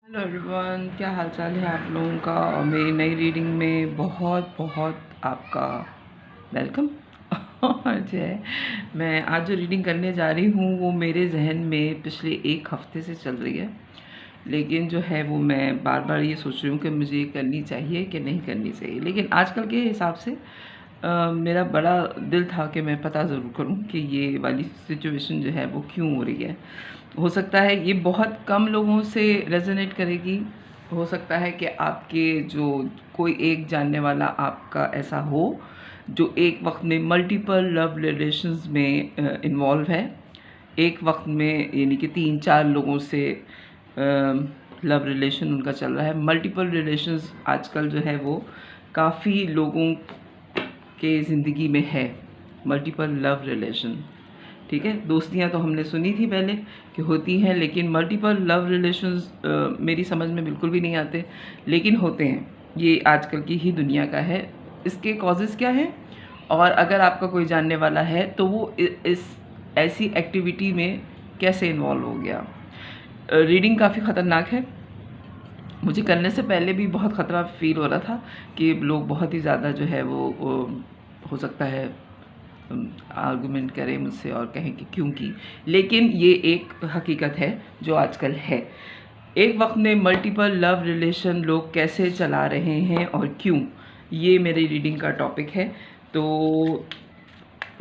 Hello everyone, क्या हाल चाल है आप लोगों का। और मेरी नई रीडिंग में बहुत बहुत आपका वेलकम। और जो है मैं आज जो रीडिंग करने जा रही हूँ वो मेरे जहन में पिछले एक हफ्ते से चल रही है, लेकिन जो है वो मैं बार बार ये सोच रही हूँ कि मुझे करनी चाहिए कि नहीं करनी चाहिए। लेकिन आजकल के हिसाब से मेरा बड़ा दिल था कि मैं पता ज़रूर करूँ कि ये वाली सिचुएशन जो है वो क्यों हो रही है। हो सकता है ये बहुत कम लोगों से रेजोनेट करेगी, हो सकता है कि आपके जो कोई एक जानने वाला आपका ऐसा हो जो एक वक्त में मल्टीपल लव रिलेशंस में इन्वॉल्व है, एक वक्त में यानी कि 3-4 लोगों से लव रिलेशन उनका चल रहा है। मल्टीपल रिलेशंस आजकल जो है वो काफ़ी लोगों के ज़िंदगी में है, मल्टीपल लव रिलेशन। ठीक है, दोस्तियां तो हमने सुनी थी पहले कि होती हैं, लेकिन मल्टीपल लव रिलेशंस मेरी समझ में बिल्कुल भी नहीं आते, लेकिन होते हैं। ये आजकल की ही दुनिया का है। इसके कॉजेज़ क्या हैं, और अगर आपका कोई जानने वाला है तो वो इस ऐसी एक्टिविटी में कैसे इन्वॉल्व हो गया। रीडिंग काफ़ी ख़तरनाक है। मुझे करने से पहले भी बहुत ख़तरा फील हो रहा था कि लोग बहुत ही ज़्यादा जो है वो हो सकता है आर्गुमेंट करें मुझसे और कहें कि क्यों की, लेकिन ये एक हकीकत है जो आजकल है। एक वक्त में मल्टीपल लव रिलेशन लोग कैसे चला रहे हैं और क्यों, ये मेरी रीडिंग का टॉपिक है। तो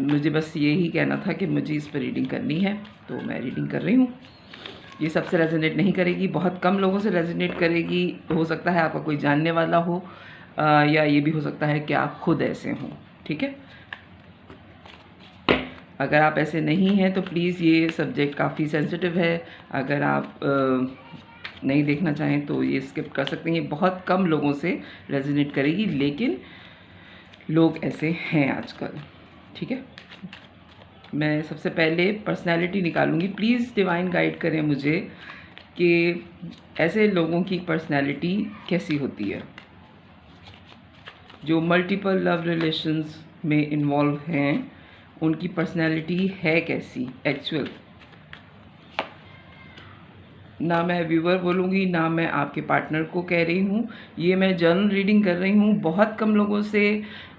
मुझे बस यही कहना था कि मुझे इस पर रीडिंग करनी है, तो मैं रीडिंग कर रही हूँ। ये सबसे रेजोनेट नहीं करेगी, बहुत कम लोगों से रेजोनेट करेगी। हो सकता है आपका कोई जानने वाला हो, या ये भी हो सकता है कि आप खुद ऐसे हों। ठीक है, अगर आप ऐसे नहीं हैं तो प्लीज़, ये सब्जेक्ट काफ़ी सेंसिटिव है। अगर आप नहीं देखना चाहें तो ये स्किप कर सकते हैं। ये बहुत कम लोगों से रेजोनेट करेगी, लेकिन लोग ऐसे हैं आजकल। ठीक है, मैं सबसे पहले पर्सनैलिटी निकालूंगी। प्लीज़ डिवाइन गाइड करें मुझे कि ऐसे लोगों की पर्सनैलिटी कैसी होती है जो मल्टीपल लव रिलेशंस में इन्वॉल्व हैं। उनकी पर्सनैलिटी है कैसी एक्चुअल। ना मैं व्यूअर बोलूँगी, ना मैं आपके पार्टनर को कह रही हूँ। ये मैं जर्नल रीडिंग कर रही हूँ। बहुत कम लोगों से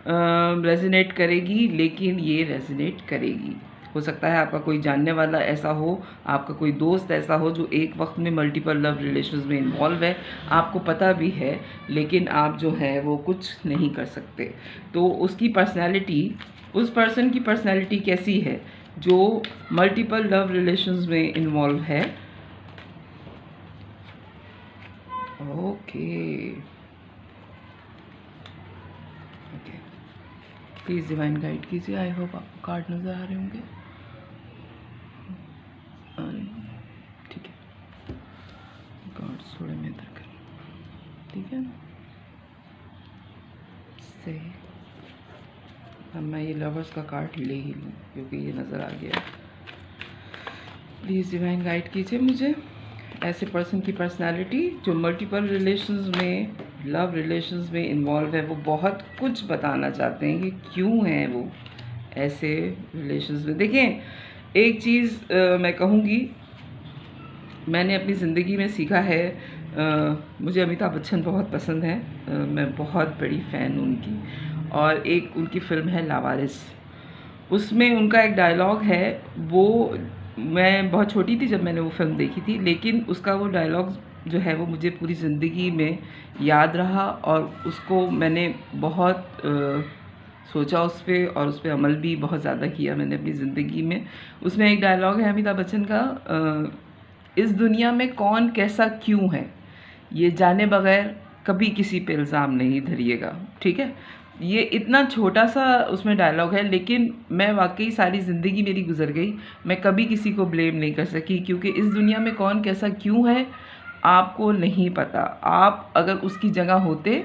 रेजोनेट करेगी, लेकिन ये रेजोनेट करेगी। हो सकता है आपका कोई जानने वाला ऐसा हो, आपका कोई दोस्त ऐसा हो जो एक वक्त में मल्टीपल लव रिलेशंस में इन्वॉल्व है, आपको पता भी है, लेकिन आप जो है वो कुछ नहीं कर सकते। तो उसकी पर्सनैलिटी, उस पर्सन की पर्सनैलिटी कैसी है जो मल्टीपल लव रिलेशंस में इन्वॉल्व है। Okay okay, please divine guide कीजिए। आई होप आपको कार्ड नज़र आ रहे होंगे। ठीक है, कार्ड्स थोड़े मैं इधर कर, ठीक है सही। अब मैं ये लवर्स का कार्ड ले ही लूँ क्योंकि ये नज़र आ गया। प्लीज़ डिवाइन गाइड कीजिए मुझे ऐसे पर्सन की पर्सनालिटी जो मल्टीपल रिलेशंस में, लव रिलेशंस में इन्वॉल्व है। वो बहुत कुछ बताना चाहते हैं कि क्यों हैं वो ऐसे रिलेशंस में। देखें, एक चीज़ मैं कहूँगी, मैंने अपनी ज़िंदगी में सीखा है। मुझे अमिताभ बच्चन बहुत पसंद है, मैं बहुत बड़ी फ़ैन हूँ उनकी। और एक उनकी फ़िल्म है लावारिस, उसमें उनका एक डायलॉग है, वो मैं बहुत छोटी थी जब मैंने वो फ़िल्म देखी थी, लेकिन उसका वो डायलॉग जो है वो मुझे पूरी ज़िंदगी में याद रहा, और उसको मैंने बहुत सोचा उस पर, और उस पर अमल भी बहुत ज़्यादा किया मैंने अपनी ज़िंदगी में। उसमें एक डायलॉग है अमिताभ बच्चन का, इस दुनिया में कौन कैसा क्यों है ये जाने बगैर कभी किसी पे इल्ज़ाम नहीं धरिएगा। ठीक है, ये इतना छोटा सा उसमें डायलॉग है, लेकिन मैं वाकई सारी ज़िंदगी मेरी गुजर गई, मैं कभी किसी को ब्लेम नहीं कर सकी, क्योंकि इस दुनिया में कौन कैसा क्यों है आपको नहीं पता। आप अगर उसकी जगह होते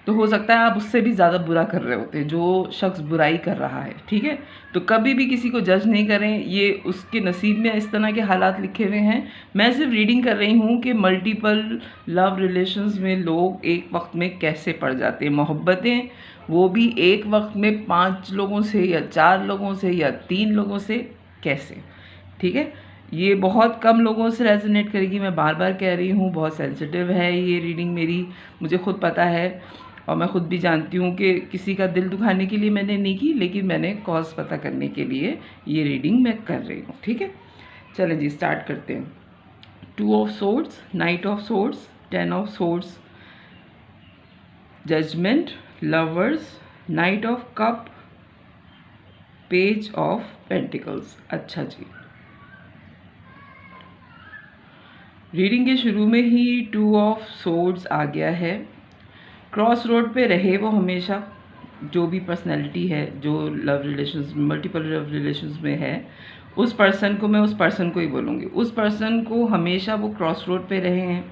तो हो सकता है आप उससे भी ज़्यादा बुरा कर रहे होते जो शख्स बुराई कर रहा है। ठीक है, तो कभी भी किसी को जज नहीं करें, ये उसके नसीब में इस तरह के हालात लिखे हुए हैं। मैं सिर्फ रीडिंग कर रही हूँ कि मल्टीपल लव रिलेशंस में लोग एक वक्त में कैसे पड़ जाते हैं। मोहब्बतें वो भी एक वक्त में 5 लोगों से या 4 लोगों से या 3 लोगों से कैसे। ठीक है, ये बहुत कम लोगों से रेजोनेट करेगी, मैं बार बार कह रही हूँ, बहुत सेंसिटिव है ये रीडिंग मेरी, मुझे खुद पता है और मैं खुद भी जानती हूँ कि किसी का दिल दुखाने के लिए मैंने नहीं की, लेकिन मैंने कॉज पता करने के लिए ये रीडिंग मैं कर रही हूँ। ठीक है, चलें जी स्टार्ट करते हैं। 2 of swords, knight of swords, 10 of swords, judgement, lovers, knight of cup, page of pentacles. अच्छा जी, रीडिंग के शुरू में ही 2 ऑफ सोर्ड्स आ गया है। क्रॉस रोड पे रहे वो हमेशा, जो भी पर्सनैलिटी है जो love relations, multiple love relations में है, उस पर्सन को, मैं उस पर्सन को ही बोलूँगी, उस पर्सन को हमेशा वो क्रॉस रोड पे रहे हैं,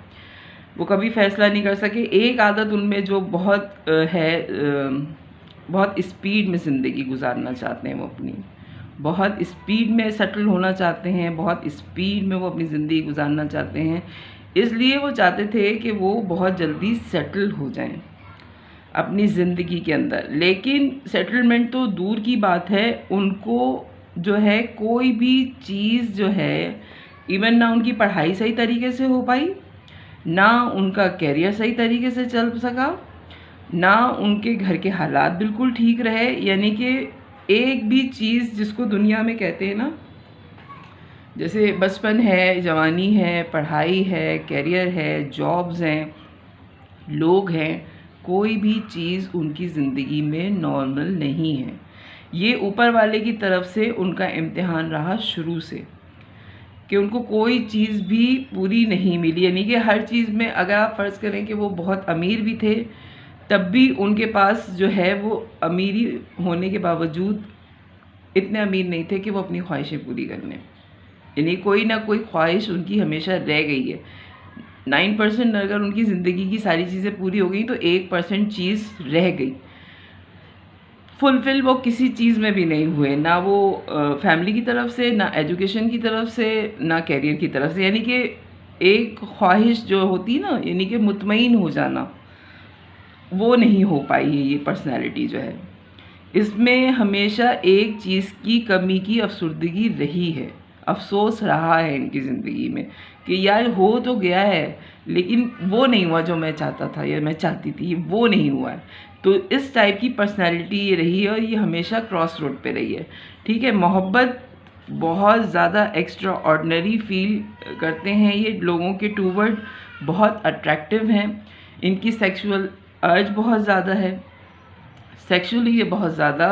वो कभी फैसला नहीं कर सके। एक आदत उनमें जो बहुत बहुत स्पीड में ज़िंदगी गुजारना चाहते हैं वो अपनी, बहुत स्पीड में सेटल होना चाहते हैं, बहुत स्पीड में वो अपनी ज़िंदगी गुजारना चाहते हैं। इसलिए वो चाहते थे कि वो बहुत जल्दी सेटल हो जाएं अपनी ज़िंदगी के अंदर। लेकिन सेटलमेंट तो दूर की बात है, उनको जो है कोई भी चीज़ जो है, इवन ना उनकी पढ़ाई सही तरीके से हो पाई, ना उनका कैरियर सही तरीके से चल सका, ना उनके घर के हालात बिल्कुल ठीक रहे। यानी कि एक भी चीज़ जिसको दुनिया में कहते हैं ना, जैसे बचपन है, जवानी है, पढ़ाई है, कैरियर है, जॉब्स हैं, लोग हैं, कोई भी चीज़ उनकी ज़िंदगी में नॉर्मल नहीं है। ये ऊपर वाले की तरफ से उनका इम्तिहान रहा शुरू से, कि उनको कोई चीज़ भी पूरी नहीं मिली। यानी कि हर चीज़ में, अगर आप फ़र्ज़ करें कि वो बहुत अमीर भी थे, तब भी उनके पास जो है वो अमीरी होने के बावजूद इतने अमीर नहीं थे कि वो अपनी ख्वाहिशें पूरी कर लें। यानी कोई ना कोई ख्वाहिश उनकी हमेशा रह गई है। 9% अगर उनकी ज़िंदगी की सारी चीज़ें पूरी हो गई तो 1% चीज़ रह गई। फुलफ़िल वो किसी चीज़ में भी नहीं हुए, ना वो फैमिली की तरफ से, ना एजुकेशन की तरफ से, ना कैरियर की तरफ से। यानी कि एक ख्वाहिश जो होती ना, यानी कि मुतमईन हो जाना, वो नहीं हो पाई है ये पर्सनैलिटी जो है। इसमें हमेशा एक चीज़ की कमी की अफसरदगी रही है, अफसोस रहा है इनकी ज़िंदगी में कि यार हो तो गया है लेकिन वो नहीं हुआ जो मैं चाहता था या मैं चाहती थी, वो नहीं हुआ है। तो इस टाइप की पर्सनैलिटी ये रही है और ये हमेशा क्रॉस रोड पे रही है। ठीक है, मोहब्बत बहुत ज़्यादा एक्स्ट्रा ऑर्डिनरी फील करते हैं ये लोगों के टूवर्ड, बहुत अट्रैक्टिव हैं, इनकी सेक्सुअल अर्ज बहुत ज़्यादा है, सेक्सुअली ये बहुत ज़्यादा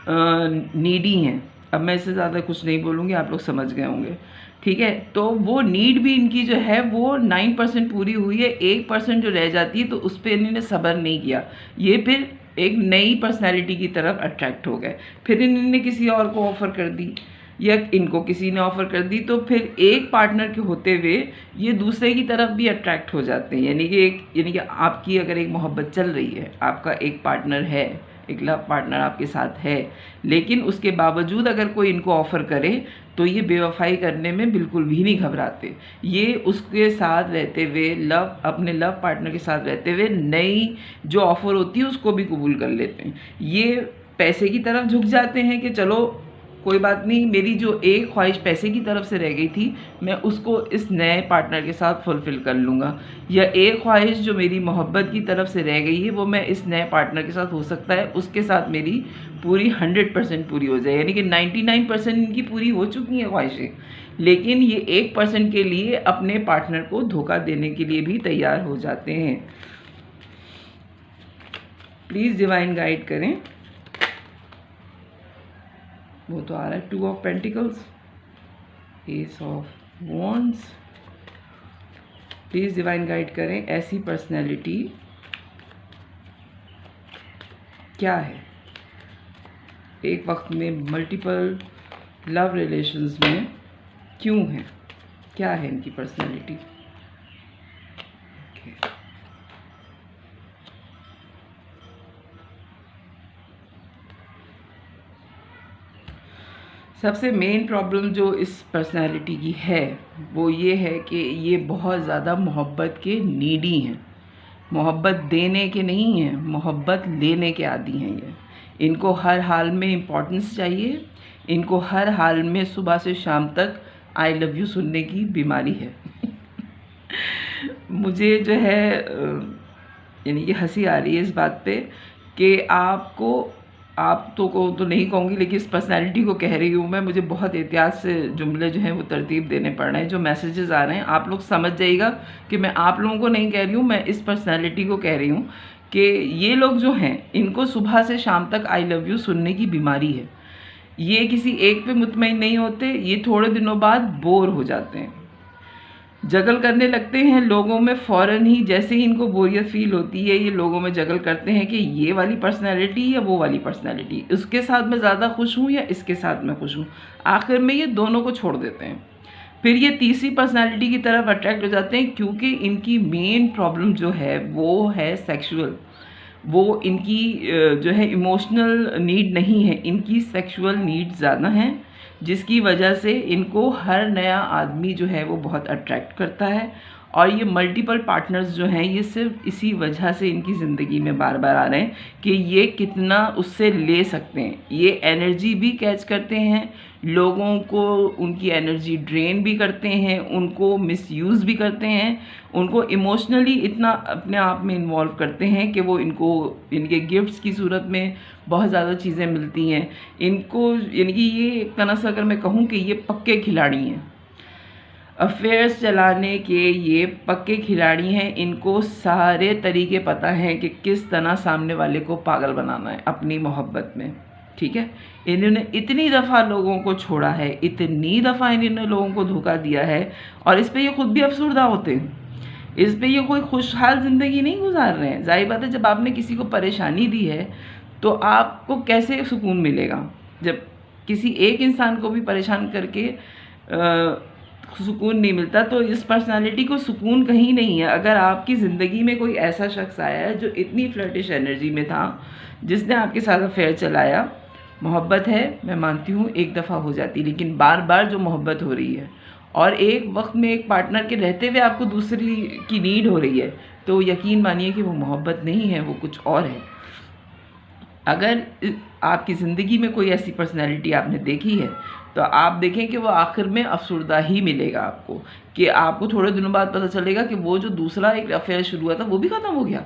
नीडी हैं। अब मैं इससे ज़्यादा कुछ नहीं बोलूँगी, आप लोग समझ गए होंगे। ठीक है, तो वो नीड भी इनकी जो है वो 9% पूरी हुई है, 1% जो रह जाती है तो उस पर इन्होंने सब्र नहीं किया। ये फिर एक नई पर्सनैलिटी की तरफ अट्रैक्ट हो गए, फिर इन्होंने किसी और को ऑफ़र कर दी या इनको किसी ने ऑफ़र कर दी, तो फिर एक पार्टनर के होते हुए ये दूसरे की तरफ भी अट्रैक्ट हो जाते हैं। यानी कि आपकी अगर एक मोहब्बत चल रही है, आपका एक पार्टनर है, एक लव पार्टनर आपके साथ है, लेकिन उसके बावजूद अगर कोई इनको ऑफ़र करे तो ये बेवफाई करने में बिल्कुल भी नहीं घबराते। ये उसके साथ रहते हुए, अपने लव पार्टनर के साथ रहते हुए नई जो ऑफ़र होती है उसको भी कबूल कर लेते हैं। ये पैसे की तरफ झुक जाते हैं कि चलो कोई बात नहीं, मेरी जो एक ख्वाहिश पैसे की तरफ से रह गई थी मैं उसको इस नए पार्टनर के साथ फुलफ़िल कर लूँगा, या एक ख्वाहिश जो मेरी मोहब्बत की तरफ से रह गई है वो मैं इस नए पार्टनर के साथ, हो सकता है उसके साथ मेरी पूरी 100% पूरी हो जाए। यानी कि 99% इनकी पूरी हो चुकी हैं ख्वाहिशें, लेकिन ये 1% के लिए अपने पार्टनर को धोखा देने के लिए भी तैयार हो जाते हैं। प्लीज़ डिवाइन गाइड करें। वो तो आ रहा है 2 of pentacles, S of wands. Please divine guide करें, ऐसी पर्सनैलिटी क्या है, एक वक्त में मल्टीपल लव रिलेशंस में क्यों है, क्या है इनकी पर्सनैलिटी। सबसे मेन प्रॉब्लम जो इस पर्सनैलिटी की है वो ये है कि ये बहुत ज़्यादा मोहब्बत के नीडी हैं, मोहब्बत देने के नहीं हैं, मोहब्बत लेने के आदी हैं। ये इनको हर हाल में इम्पोर्टेंस चाहिए, इनको हर हाल में सुबह से शाम तक आई लव यू सुनने की बीमारी है। मुझे जो है यानी कि हंसी आ रही है इस बात पे कि आप को तो नहीं कहूँगी, लेकिन इस पर्सनैलिटी को कह रही हूँ मैं। मुझे बहुत एहतियात से जुमले जो हैं वो तरतीब देने पड़ रहे हैं। जो मैसेजेस आ रहे हैं आप लोग समझ जाइएगा कि मैं आप लोगों को नहीं कह रही हूँ, मैं इस पर्सनैलिटी को कह रही हूँ कि ये लोग जो हैं इनको सुबह से शाम तक आई लव यू सुनने की बीमारी है। ये किसी एक पे मुतमईन नहीं होते, ये थोड़े दिनों बाद बोर हो जाते हैं, जगल करने लगते हैं लोगों में फ़ौरन ही। जैसे ही इनको बोरियत फील होती है ये लोगों में जगल करते हैं कि ये वाली पर्सनैलिटी या वो वाली पर्सनैलिटी, उसके साथ मैं ज़्यादा खुश हूँ या इसके साथ मैं खुश हूँ। आखिर में ये दोनों को छोड़ देते हैं, फिर ये तीसरी पर्सनैलिटी की तरफ अट्रैक्ट हो जाते हैं, क्योंकि इनकी मेन प्रॉब्लम जो है वो है सेक्सुअल। वो इनकी जो है इमोशनल नीड नहीं है, इनकी सेक्सुअल नीड ज़्यादा हैं, जिसकी वजह से इनको हर नया आदमी जो है वो बहुत अट्रैक्ट करता है। और ये मल्टीपल पार्टनर्स जो हैं ये सिर्फ इसी वजह से इनकी ज़िंदगी में बार बार आ रहे हैं कि ये कितना उससे ले सकते हैं। ये एनर्जी भी कैच करते हैं, लोगों को उनकी एनर्जी ड्रेन भी करते हैं, उनको मिसयूज़ भी करते हैं, उनको इमोशनली इतना अपने आप में इन्वॉल्व करते हैं कि वो इनको इनके गिफ्ट्स की सूरत में बहुत ज़्यादा चीज़ें मिलती हैं इनको। यानी कि ये एक तरह से अगर मैं कहूँ कि ये पक्के खिलाड़ी हैं, अफेयर्स चलाने के ये पक्के खिलाड़ी हैं। इनको सारे तरीके पता हैं कि किस तरह सामने वाले को पागल बनाना है अपनी मोहब्बत में, ठीक है। इन्होंने इतनी दफ़ा लोगों को छोड़ा है, इतनी दफ़ा इन्होंने लोगों को धोखा दिया है, और इस पे ये खुद भी अफसरदा होते हैं। इस पे ये कोई खुशहाल ज़िंदगी नहीं गुजार रहे हैं। जाहिर बात है, जब आपने किसी को परेशानी दी है तो आपको कैसे सुकून मिलेगा। जब किसी एक इंसान को भी परेशान करके सुकून नहीं मिलता, तो इस पर्सनालिटी को सुकून कहीं नहीं है। अगर आपकी ज़िंदगी में कोई ऐसा शख्स आया है जो इतनी फ्लर्टिश एनर्जी में था, जिसने आपके साथ अफेयर चलाया, मोहब्बत है, मैं मानती हूँ एक दफ़ा हो जाती, लेकिन बार बार जो मोहब्बत हो रही है और एक वक्त में एक पार्टनर के रहते हुए आपको दूसरी की नीड हो रही है, तो यकीन मानिए कि वो मोहब्बत नहीं है, वो कुछ और है। अगर आपकी ज़िंदगी में कोई ऐसी पर्सनैलिटी आपने देखी है तो आप देखें कि वो आखिर में अफसरदा ही मिलेगा आपको, कि आपको थोड़े दिनों बाद पता चलेगा कि वो जो दूसरा एक अफेयर शुरू हुआ था वो भी ख़त्म हो गया।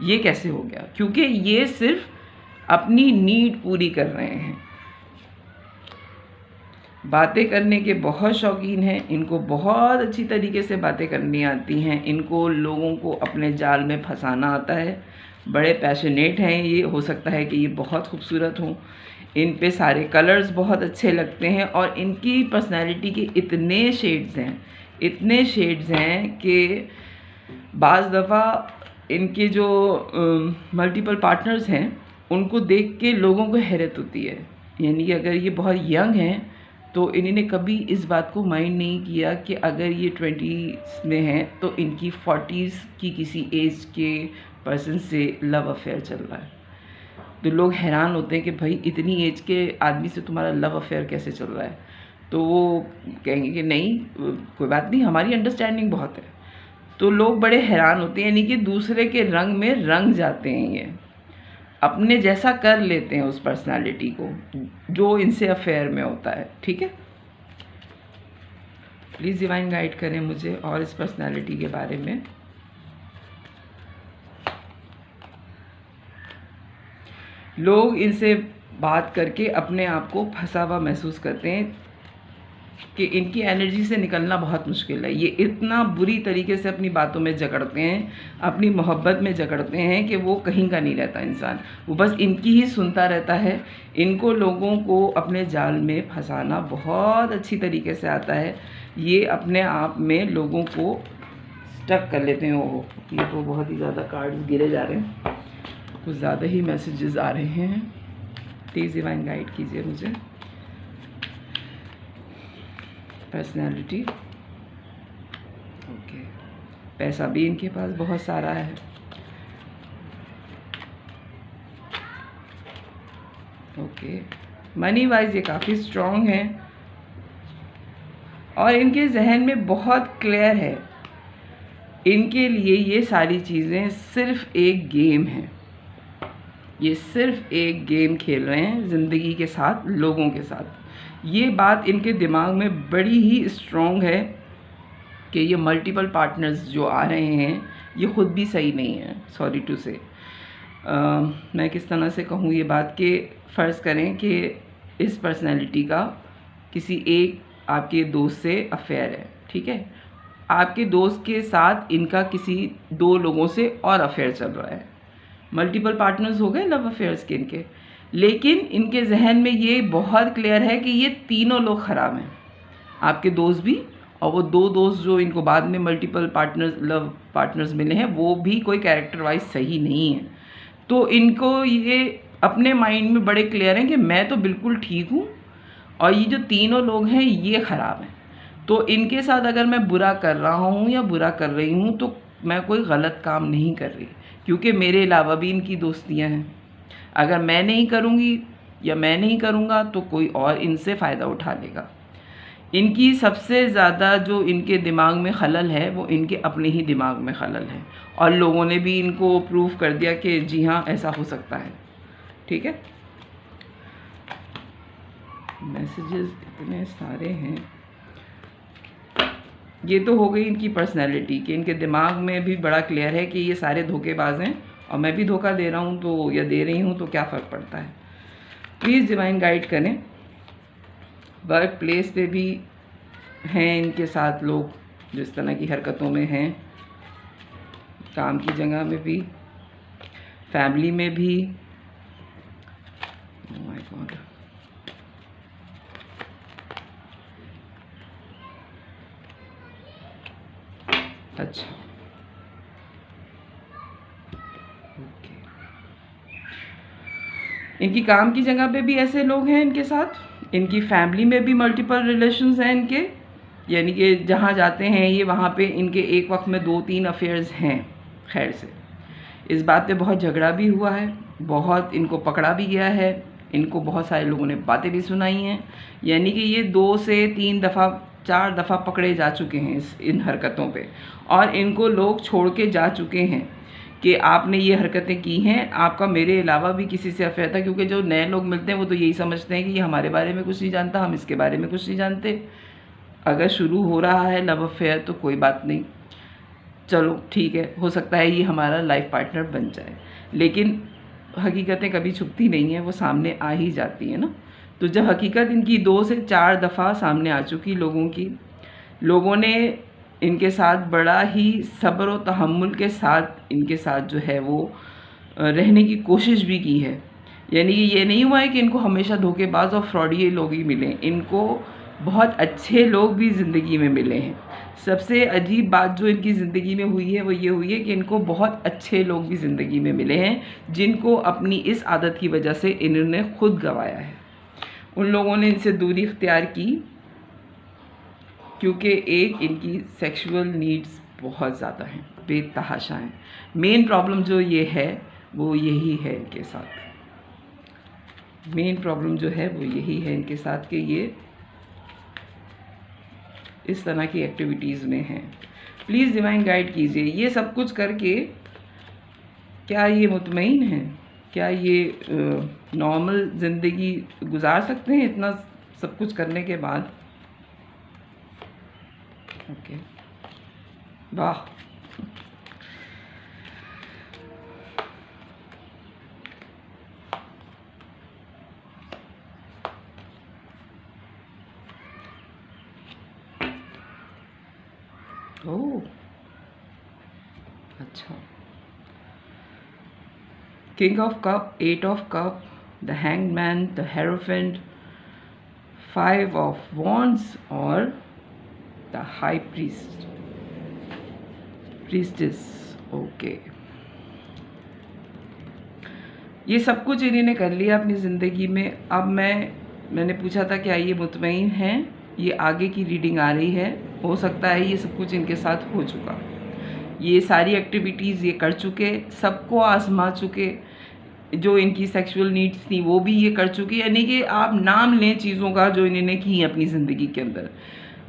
ये कैसे हो गया? क्योंकि ये सिर्फ अपनी नीड पूरी कर रहे हैं। बातें करने के बहुत शौकीन हैं, इनको बहुत अच्छी तरीके से बातें करनी आती हैं, इनको लोगों को अपने जाल में फंसाना आता है। बड़े पैशनेट हैं ये, हो सकता है कि ये बहुत खूबसूरत हों, इन पे सारे कलर्स बहुत अच्छे लगते हैं, और इनकी पर्सनैलिटी के इतने शेड्स हैं कि बाज़ दफ़ा इनके जो मल्टीपल पार्टनर्स हैं उनको देख के लोगों को हैरत होती है। यानी कि अगर ये बहुत यंग हैं तो इन्होंने कभी इस बात को माइंड नहीं किया कि अगर ये 20s में हैं तो इनकी 40s की किसी एज के पर्सन से लव अफेयर चल रहा है। तो लोग हैरान होते हैं कि भाई इतनी एज के आदमी से तुम्हारा लव अफेयर कैसे चल रहा है। तो वो कहेंगे कि नहीं कोई बात नहीं, हमारी अंडरस्टैंडिंग बहुत है। तो लोग बड़े हैरान होते हैं, यानी कि दूसरे के रंग में रंग जाते हैं, ये अपने जैसा कर लेते हैं उस पर्सनालिटी को जो इनसे अफेयर में होता है, ठीक है। प्लीज़ डिवाइन गाइड करें मुझे और इस पर्सनालिटी के बारे में। लोग इनसे बात करके अपने आप को फंसा हुआ महसूस करते हैं कि इनकी एनर्जी से निकलना बहुत मुश्किल है। ये इतना बुरी तरीके से अपनी बातों में जकड़ते हैं, अपनी मोहब्बत में जकड़ते हैं कि वो कहीं का नहीं रहता इंसान, वो बस इनकी ही सुनता रहता है। इनको लोगों को अपने जाल में फंसाना बहुत अच्छी तरीके से आता है। ये अपने आप में लोगों को स्टक कर लेते हैं। वो ये तो बहुत ही ज़्यादा कार्ड्स गिरे जा रहे हैं, कुछ ज़्यादा ही मैसेजेस आ रहे हैं। प्लीज़ डिवाइन गाइड कीजिए मुझे। पर्सनैलिटी, ओके, पैसा भी इनके पास बहुत सारा है, ओके, मनी वाइज ये काफ़ी स्ट्रॉन्ग है और इनके जहन में बहुत क्लियर है। इनके लिए ये सारी चीज़ें सिर्फ एक गेम है, ये सिर्फ एक गेम खेल रहे हैं ज़िंदगी के साथ, लोगों के साथ। ये बात इनके दिमाग में बड़ी ही स्ट्रॉन्ग है कि ये मल्टीपल पार्टनर्स जो आ रहे हैं ये ख़ुद भी सही नहीं है। सॉरी टू से मैं किस तरह से कहूँ ये बात कि फ़र्ज़ करें कि इस पर्सनैलिटी का किसी एक आपके दोस्त से अफेयर है, ठीक है, आपके दोस्त के साथ इनका किसी 2 लोगों से और अफेयर चल रहा है। मल्टीपल पार्टनर्स हो गए लव अफेयर्स के इनके, लेकिन इनके जहन में ये बहुत क्लियर है कि ये तीनों लोग ख़राब हैं, आपके दोस्त भी और वो 2 दोस्त जो इनको बाद में मल्टीपल पार्टनर्स लव पार्टनर्स मिले हैं वो भी कोई कैरेक्टर वाइज सही नहीं है। तो इनको ये अपने माइंड में बड़े क्लियर हैं कि मैं तो बिल्कुल ठीक हूँ और ये जो तीनों लोग हैं ये ख़राब हैं। तो इनके साथ अगर मैं बुरा कर रहा हूँ या बुरा कर रही हूँ तो मैं कोई गलत काम नहीं कर रही, क्योंकि मेरे अलावा भी इनकी दोस्तियाँ हैं। अगर मैं नहीं करूँगी या मैं नहीं करूँगा तो कोई और इनसे फ़ायदा उठा लेगा। इनकी सबसे ज़्यादा जो इनके दिमाग में खलल है वो इनके अपने ही दिमाग में खलल है, और लोगों ने भी इनको प्रूव कर दिया कि जी हाँ ऐसा हो सकता है। ठीक है, मैसेजेस इतने सारे हैं। ये तो हो गई इनकी पर्सनैलिटी कि इनके दिमाग में भी बड़ा क्लियर है कि ये सारे धोखेबाज हैं और मैं भी धोखा दे रहा हूँ तो या दे रही हूँ तो क्या फ़र्क पड़ता है। प्लीज़ डिवाइन गाइड करें। वर्क प्लेस पे भी हैं इनके साथ लोग जिस तरह की हरकतों में हैं, काम की जगह में भी, फैमिली में भी। ओह माय गॉड, अच्छा ओके, इनकी काम की जगह पे भी ऐसे लोग हैं इनके साथ, इनकी फैमिली में भी मल्टीपल रिलेशंस हैं इनके, यानी कि जहाँ जाते हैं ये वहाँ पे इनके एक वक्त में 2-3 अफेयर्स हैं। खैर से इस बात पे बहुत झगड़ा भी हुआ है, बहुत इनको पकड़ा भी गया है, इनको बहुत सारे लोगों ने बातें भी सुनाई हैं, यानी कि ये 2 से 3 दफ़ा 4 दफ़ा पकड़े जा चुके हैं इन हरकतों पे, और इनको लोग छोड़ के जा चुके हैं कि आपने ये हरकतें की हैं, आपका मेरे अलावा भी किसी से अफेयर था। क्योंकि जो नए लोग मिलते हैं वो तो यही समझते हैं कि ये हमारे बारे में कुछ नहीं जानता, हम इसके बारे में कुछ नहीं जानते। अगर शुरू हो रहा है लव अफेयर तो कोई बात नहीं, चलो ठीक है, हो सकता है ये हमारा लाइफ पार्टनर बन जाए, लेकिन हकीकतें कभी छुपती नहीं हैं, वो सामने आ ही जाती है ना। तो जब हकीकत इनकी 2 से 4 दफ़ा सामने आ चुकी लोगों की, लोगों ने इनके साथ बड़ा ही सब्र और तहम्मुल के साथ इनके साथ जो है वो रहने की कोशिश भी की है। यानी कि ये नहीं हुआ है कि इनको हमेशा धोखेबाज और फ्रॉडी लोग ही मिले, इनको बहुत अच्छे लोग भी ज़िंदगी में मिले हैं। सबसे अजीब बात जो इनकी ज़िंदगी में हुई है वो ये हुई है कि इनको बहुत अच्छे लोग भी ज़िंदगी में मिले हैं, जिनको अपनी इस आदत की वजह से इन्होंने खुद गंवाया है। उन लोगों ने इनसे दूरी इख्तियार की क्योंकि एक इनकी सेक्सुअल नीड्स बहुत ज़्यादा हैं, बेतहाशा हैं। मेन प्रॉब्लम जो ये है वो यही है इनके साथ, मेन प्रॉब्लम जो है वो यही है इनके साथ कि ये इस तरह की एक्टिविटीज़ में हैं। प्लीज़ डिवाइन गाइड कीजिए, ये सब कुछ करके क्या ये मुतमईन हैं? क्या ये नॉर्मल ज़िंदगी गुजार सकते हैं इतना सब कुछ करने के बाद? ओके, वाह, ओह अच्छा। King of cup, 8 of cup, the hanged man, the hierophant, 5 of wands और द हाई प्रीस्टेस। ओके, ये सब कुछ इन्होंने कर लिया अपनी ज़िंदगी में। अब मैंने पूछा था क्या ये मुतमईन हैं? ये आगे की रीडिंग आ रही है, हो सकता है ये सब कुछ इनके साथ हो चुका, ये सारी एक्टिविटीज़ ये कर चुके, सबको आजमा चुके, जो इनकी सेक्सुअल नीड्स थी वो भी ये कर चुकी। यानी कि आप नाम लें चीज़ों का जो इन्होंने की अपनी ज़िंदगी के अंदर।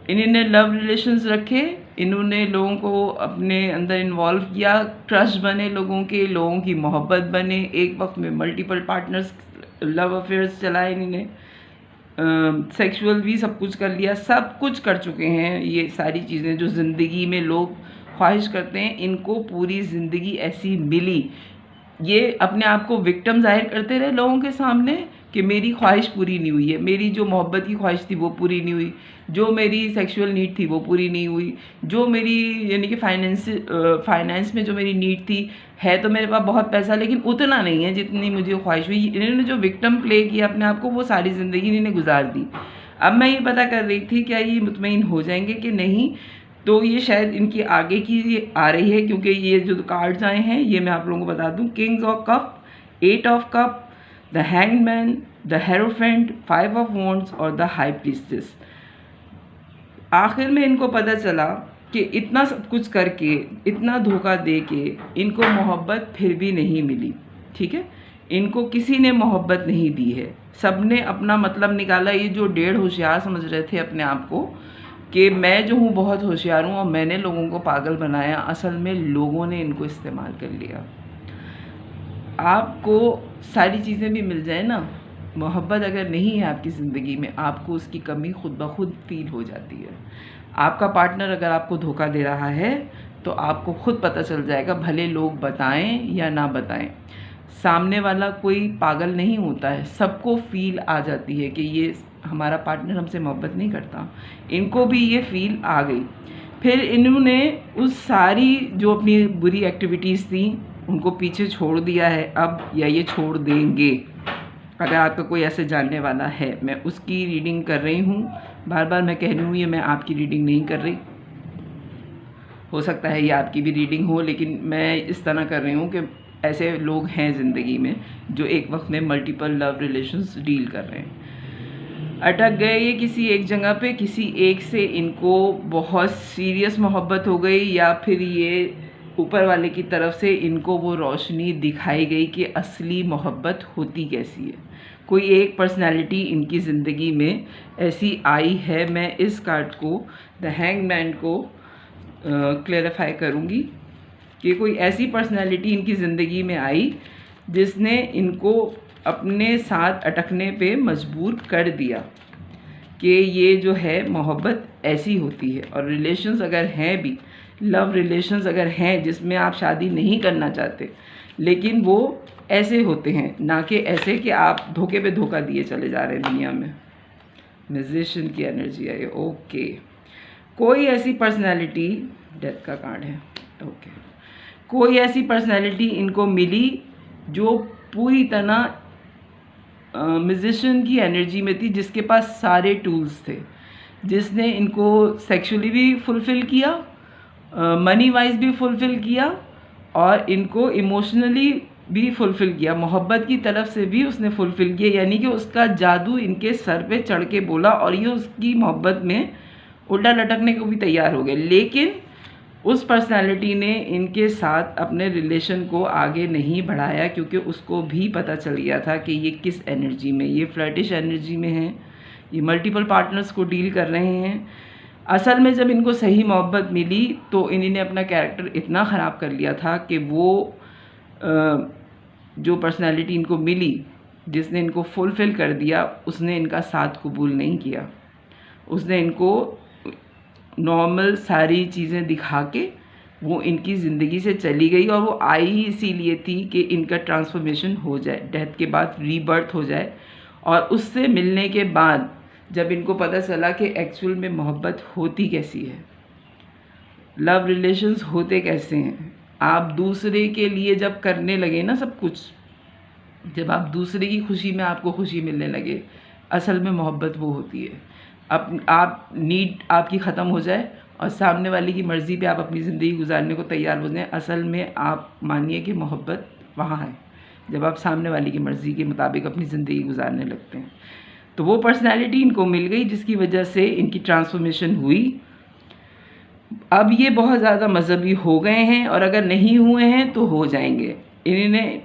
इन्होंने लव रिलेशंस रखे, इन्होंने लोगों को अपने अंदर इन्वॉल्व किया, क्रश बने लोगों के, लोगों की मोहब्बत बने, एक वक्त में मल्टीपल पार्टनर्स लव अफेयर्स चलाए इन्होंने, सेक्सुअल भी सब कुछ कर लिया, सब कुछ कर चुके हैं। ये सारी चीज़ें जो ज़िंदगी में लोग ख्वाहिश करते हैं, इनको पूरी ज़िंदगी ऐसी मिली। ये अपने आप को विक्टिम जाहिर करते रहे लोगों के सामने कि मेरी ख्वाहिश पूरी नहीं हुई है, मेरी जो मोहब्बत की ख्वाहिश थी वो पूरी नहीं हुई, जो मेरी सेक्सुअल नीड थी वो पूरी नहीं हुई, जो मेरी यानी कि फाइनेंस में जो मेरी नीड थी, है तो मेरे पास बहुत पैसा लेकिन उतना नहीं है जितनी मुझे ख्वाहिश हुई। इन्होंने जो विक्टिम प्ले किया अपने आप को, वो सारी ज़िंदगी इन्होंने गुजार दी। अब मैं ये पता कर रही थी क्या ये मुतमईन हो जाएंगे कि नहीं, तो ये शायद इनकी आगे की आ रही है, क्योंकि ये जो कार्ड्स आए हैं ये मैं आप लोगों को बता दूं। Kings of cup, 8 of cup, the hangman, the hierophant, 5 of wands और द हाई प्रीस्टेस। आखिर में इनको पता चला कि इतना सब कुछ करके, इतना धोखा दे के इनको मोहब्बत फिर भी नहीं मिली। ठीक है, इनको किसी ने मोहब्बत नहीं दी है, सब ने अपना मतलब निकाला। ये जो डेढ़ होशियार समझ रहे थे अपने आप को कि मैं जो हूँ बहुत होशियार हूँ और मैंने लोगों को पागल बनाया, असल में लोगों ने इनको इस्तेमाल कर लिया। आपको सारी चीज़ें भी मिल जाए ना, मोहब्बत अगर नहीं है आपकी ज़िंदगी में, आपको उसकी कमी खुद ब खुद फील हो जाती है। आपका पार्टनर अगर आपको धोखा दे रहा है तो आपको खुद पता चल जाएगा, भले लोग बताएं या ना बताएं। सामने वाला कोई पागल नहीं होता है, सबको फील आ जाती है कि ये हमारा पार्टनर हमसे मोहब्बत नहीं करता। इनको भी ये फील आ गई। फिर इन्होंने उस सारी जो अपनी बुरी एक्टिविटीज़ थी उनको पीछे छोड़ दिया है अब, या ये छोड़ देंगे। अगर आपका कोई ऐसे जानने वाला है, मैं उसकी रीडिंग कर रही हूँ। बार बार मैं कह रही हूँ ये मैं आपकी रीडिंग नहीं कर रही, हो सकता है ये आपकी भी रीडिंग हो, लेकिन मैं इस तरह कर रही हूँ कि ऐसे लोग हैं ज़िंदगी में जो एक वक्त में मल्टीपल लव रिलेशंस डील कर रहे हैं। अटक गए ये किसी एक जगह पे, किसी एक से इनको बहुत सीरियस मोहब्बत हो गई, या फिर ये ऊपर वाले की तरफ से इनको वो रोशनी दिखाई गई कि असली मोहब्बत होती कैसी है। कोई एक पर्सनालिटी इनकी ज़िंदगी में ऐसी आई है। मैं इस कार्ड को, द हैंगमैन को क्लेरिफाई करूँगी कि कोई ऐसी पर्सनालिटी इनकी ज़िंदगी में आई जिसने इनको अपने साथ अटकने पे मजबूर कर दिया कि ये जो है मोहब्बत ऐसी होती है। और रिलेशंस अगर हैं भी, लव रिलेशंस अगर हैं जिसमें आप शादी नहीं करना चाहते, लेकिन वो ऐसे होते हैं, ना कि ऐसे कि आप धोखे पे धोखा दिए चले जा रहे हैं दुनिया में। म्यूजिशियन की एनर्जी है ये। ओके, कोई ऐसी पर्सनैलिटी, डेथ का कार्ड है। ओके, कोई ऐसी पर्सनैलिटी इनको मिली जो पूरी तरह म्यूजिशियन की एनर्जी में थी, जिसके पास सारे टूल्स थे, जिसने इनको सेक्सुअली भी फुलफ़िल किया, मनी वाइज भी फुलफ़िल किया, और इनको इमोशनली भी फुलफ़िल किया, मोहब्बत की तरफ से भी उसने फुलफ़िल किया। यानी कि उसका जादू इनके सर पे चढ़ के बोला और ये उसकी मोहब्बत में उल्टा लटकने को भी तैयार हो गए। लेकिन उस पर्सनालिटी ने इनके साथ अपने रिलेशन को आगे नहीं बढ़ाया, क्योंकि उसको भी पता चल गया था कि ये किस एनर्जी में, ये फ्लर्टिश एनर्जी में है, ये मल्टीपल पार्टनर्स को डील कर रहे हैं। असल में जब इनको सही मोहब्बत मिली तो इन्होंने अपना कैरेक्टर इतना ख़राब कर लिया था कि वो जो पर्सनालिटी इनको मिली जिसने इनको फुलफ़िल कर दिया, उसने इनका साथ कबूल नहीं किया। उसने इनको नॉर्मल सारी चीज़ें दिखा के वो इनकी ज़िंदगी से चली गई, और वो आई ही इसीलिए थी कि इनका ट्रांसफॉर्मेशन हो जाए, डेथ के बाद रीबर्थ हो जाए। और उससे मिलने के बाद जब इनको पता चला कि एक्चुअल में मोहब्बत होती कैसी है, लव रिलेशंस होते कैसे हैं, आप दूसरे के लिए जब करने लगे ना सब कुछ, जब आप दूसरे की खुशी में आपको खुशी मिलने लगे, असल में मोहब्बत वो होती है। आप नीड आपकी ख़त्म हो जाए और सामने वाले की मर्ज़ी पे आप अपनी ज़िंदगी गुजारने को तैयार हो जाएं, असल में आप मानिए कि मोहब्बत वहाँ है, जब आप सामने वाले की मर्ज़ी के मुताबिक अपनी ज़िंदगी गुजारने लगते हैं। तो वो पर्सनैलिटी इनको मिल गई जिसकी वजह से इनकी ट्रांसफॉर्मेशन हुई। अब ये बहुत ज़्यादा मजहबी हो गए हैं, और अगर नहीं हुए हैं तो हो जाएंगे। इन्होंने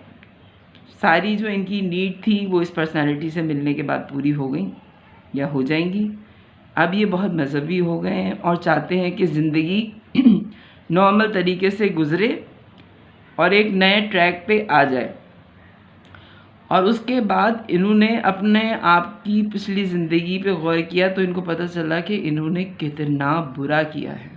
सारी जो इनकी नीड थी वो इस पर्सनैलिटी से मिलने के बाद पूरी हो गई या हो जाएंगी। अब ये बहुत मजहबी हो गए हैं और चाहते हैं कि ज़िंदगी नॉर्मल तरीके से गुज़रे और एक नए ट्रैक पे आ जाए। और उसके बाद इन्होंने अपने आप की पिछली ज़िंदगी पे गौर किया तो इनको पता चला कि इन्होंने कितना बुरा किया है,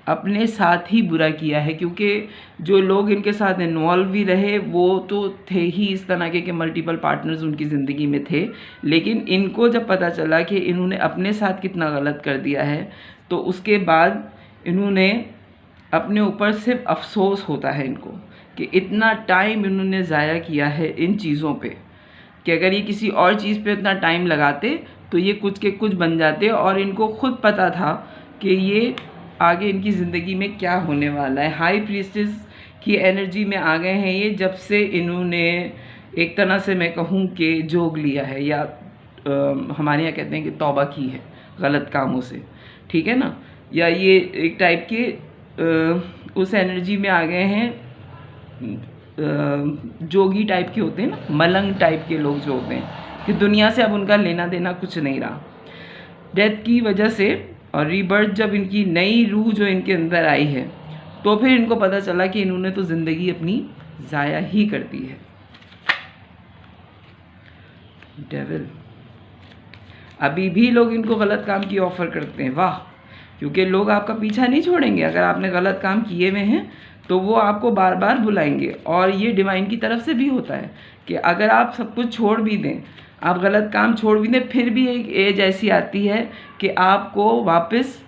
अपने साथ ही बुरा किया है। क्योंकि जो लोग इनके साथ इन्वॉल्व भी रहे वो तो थे ही इस तरह के मल्टीपल पार्टनर्स उनकी ज़िंदगी में थे, लेकिन इनको जब पता चला कि इन्होंने अपने साथ कितना गलत कर दिया है तो उसके बाद इन्होंने अपने ऊपर सिर्फ अफसोस होता है इनको कि इतना टाइम इन्होंने ज़ाया किया है इन चीज़ों पे, कि अगर ये किसी और चीज़ पे इतना टाइम लगाते तो ये कुछ के कुछ बन जाते। और इनको खुद पता था कि ये आगे इनकी ज़िंदगी में क्या होने वाला है। हाई प्रीस्टेस की एनर्जी में आ गए हैं ये जब से इन्होंने एक तरह से मैं कहूँ कि जोग लिया है, या हमारे यहाँ कहते हैं कि तौबा की है गलत कामों से, ठीक है ना, या ये एक टाइप के उस एनर्जी में आ गए हैं। जोगी टाइप के होते हैं ना, मलंग टाइप के लोग जो होते हैं कि दुनिया से अब उनका लेना देना कुछ नहीं रहा डेथ की वजह से। और रीबर्थ जब इनकी नई रूह जो इनके अंदर आई है तो फिर इनको पता चला कि इन्होंने तो ज़िंदगी अपनी ज़ाया ही कर दी है। डेविल, अभी भी लोग इनको गलत काम की ऑफ़र करते हैं, वाह, क्योंकि लोग आपका पीछा नहीं छोड़ेंगे। अगर आपने गलत काम किए हुए हैं तो वो आपको बार बार बुलाएंगे। और ये डिवाइन की तरफ से भी होता है कि अगर आप सब कुछ छोड़ भी दें, आप गलत काम छोड़ भी दें, फिर भी एक एज ऐसी आती है कि आपको वापस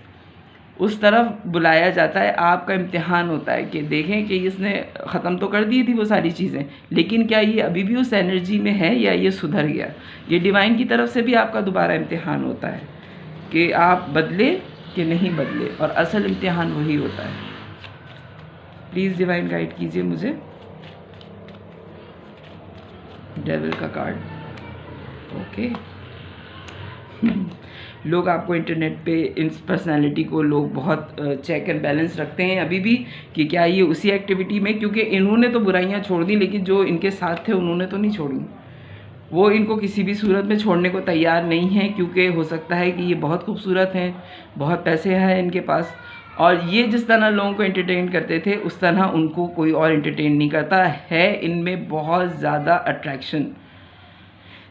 उस तरफ बुलाया जाता है। आपका इम्तिहान होता है कि देखें कि इसने ख़त्म तो कर दी थी वो सारी चीज़ें, लेकिन क्या ये अभी भी उस एनर्जी में है या ये सुधर गया। ये डिवाइन की तरफ से भी आपका दोबारा इम्तिहान होता है कि आप बदले कि नहीं बदले, और असल इम्तिहान वही होता है। प्लीज़ डिवाइन गाइड कीजिए मुझे। डेविल का कार्ड, ओके। लोग आपको इंटरनेट पे इस पर्सनालिटी को लोग बहुत चेक एंड बैलेंस रखते हैं अभी भी कि क्या ये उसी एक्टिविटी में, क्योंकि इन्होंने तो बुराइयां छोड़ दी लेकिन जो इनके साथ थे उन्होंने तो नहीं छोड़ी। वो इनको किसी भी सूरत में छोड़ने को तैयार नहीं है, क्योंकि हो सकता है कि ये बहुत खूबसूरत हैं, बहुत पैसे हैं इनके पास, और ये जिस तरह लोगों को एंटरटेन करते थे उस तरह उनको कोई और एंटरटेन नहीं करता है। इनमें बहुत ज़्यादा अट्रैक्शन,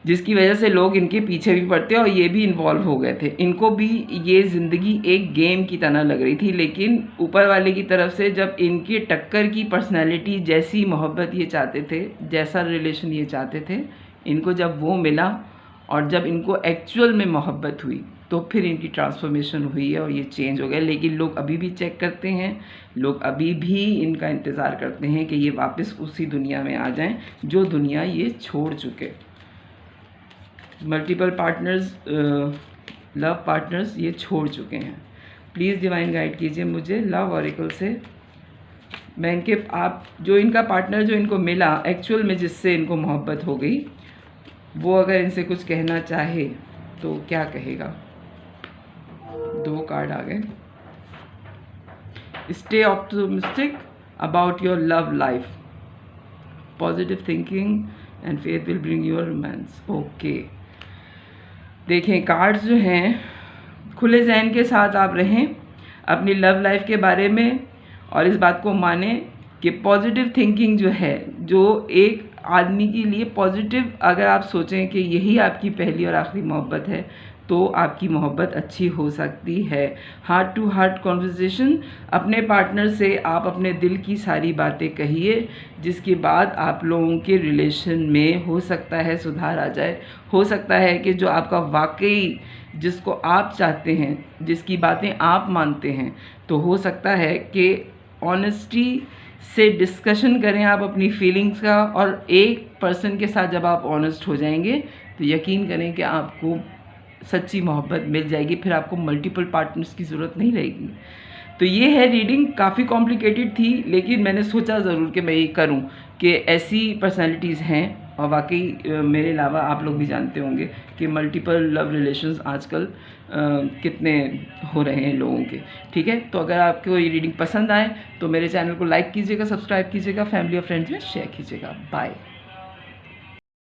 जिसकी वजह से लोग इनके पीछे भी पड़ते और ये भी इन्वॉल्व हो गए थे। इनको भी ये ज़िंदगी एक गेम की तरह लग रही थी, लेकिन ऊपर वाले की तरफ से जब इनके टक्कर की पर्सनैलिटी जैसी मोहब्बत ये चाहते थे, जैसा रिलेशन ये चाहते थे, इनको जब वो मिला और जब इनको एक्चुअल में मोहब्बत हुई तो फिर इनकी ट्रांसफॉर्मेशन हुई है और ये चेंज हो गए। लेकिन लोग अभी भी चेक करते हैं, लोग अभी भी इनका इंतज़ार करते हैं कि ये वापस उसी दुनिया में आ जाएं जो दुनिया ये छोड़ चुके। मल्टीपल पार्टनर्स, लव पार्टनर्स ये छोड़ चुके हैं। प्लीज़ डिवाइन गाइड कीजिए मुझे लव ऑरिकल से। मैं इनके आप जो इनका पार्टनर जो इनको मिला एक्चुअल में, जिससे इनको मोहब्बत हो गई, वो अगर इनसे कुछ कहना चाहे तो क्या कहेगा। 2 कार्ड आ गए। Stay optimistic about your love life, positive thinking and faith will bring your romance. Okay, देखें कार्ड्स जो हैं, खुले जहन के साथ आप रहें अपनी लव लाइफ के बारे में और इस बात को माने कि पॉजिटिव थिंकिंग जो है, जो एक आदमी के लिए पॉजिटिव, अगर आप सोचें कि यही आपकी पहली और आखिरी मोहब्बत है तो आपकी मोहब्बत अच्छी हो सकती है। हार्ट टू हार्ट कॉन्वर्सेशन, अपने पार्टनर से आप अपने दिल की सारी बातें कहिए, जिसके बाद आप लोगों के रिलेशन में हो सकता है सुधार आ जाए। हो सकता है कि जो आपका वाकई, जिसको आप चाहते हैं, जिसकी बातें आप मानते हैं, तो हो सकता है कि ऑनेस्टी से डिस्कशन करें आप अपनी फीलिंग्स का, और एक पर्सन के साथ जब आप ऑनेस्ट हो जाएंगे तो यकीन करें कि आपको सच्ची मोहब्बत मिल जाएगी। फिर आपको मल्टीपल पार्टनर्स की ज़रूरत नहीं रहेगी। तो ये है रीडिंग, काफ़ी कॉम्प्लिकेटेड थी लेकिन मैंने सोचा ज़रूर कि मैं ये करूं कि ऐसी पर्सनालिटीज़ हैं, और वाकई मेरे अलावा आप लोग भी जानते होंगे कि मल्टीपल लव रिलेशंस आजकल कितने हो रहे हैं लोगों के। ठीक है, तो अगर आपको ये रीडिंग पसंद आए तो मेरे चैनल को लाइक कीजिएगा, सब्सक्राइब कीजिएगा, फैमिली और फ्रेंड्स में शेयर कीजिएगा। बाय।